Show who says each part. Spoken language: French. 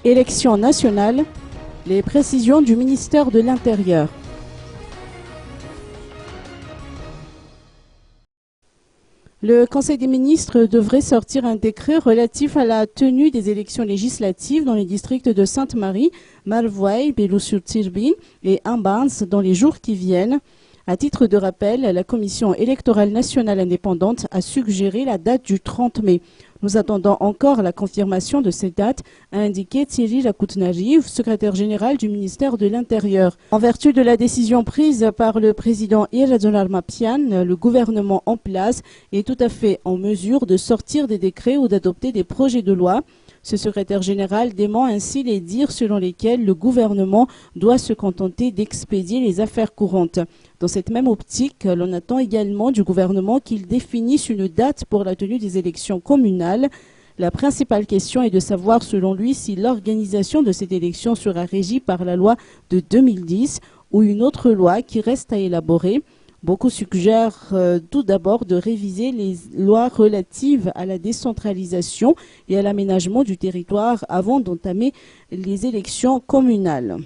Speaker 1: Élections nationales, les précisions du ministère de l'Intérieur. Le Conseil des ministres devrait sortir un décret relatif à la tenue des élections législatives dans les districts de Sainte-Marie, Marvoy, Belou-sur-Tirbin et Ambans dans les jours qui viennent. À titre de rappel, la Commission électorale nationale indépendante a suggéré la date du 30 mai. Nous attendons encore la confirmation de cette date, a indiqué Thierry Lacoutnariv, secrétaire général du ministère de l'Intérieur. En vertu de la décision prise par le président Iradjonar Mapian, le gouvernement en place est tout à fait en mesure de sortir des décrets ou d'adopter des projets de loi. Ce secrétaire général dément ainsi les dires selon lesquels le gouvernement doit se contenter d'expédier les affaires courantes. Dans cette même optique, l'on attend également du gouvernement qu'il définisse une date pour la tenue des élections communales. La principale question est de savoir, selon lui, si l'organisation de cette élection sera régie par la loi de 2010 ou une autre loi qui reste à élaborer. Beaucoup suggèrent tout d'abord de réviser les lois relatives à la décentralisation et à l'aménagement du territoire avant d'entamer les élections communales.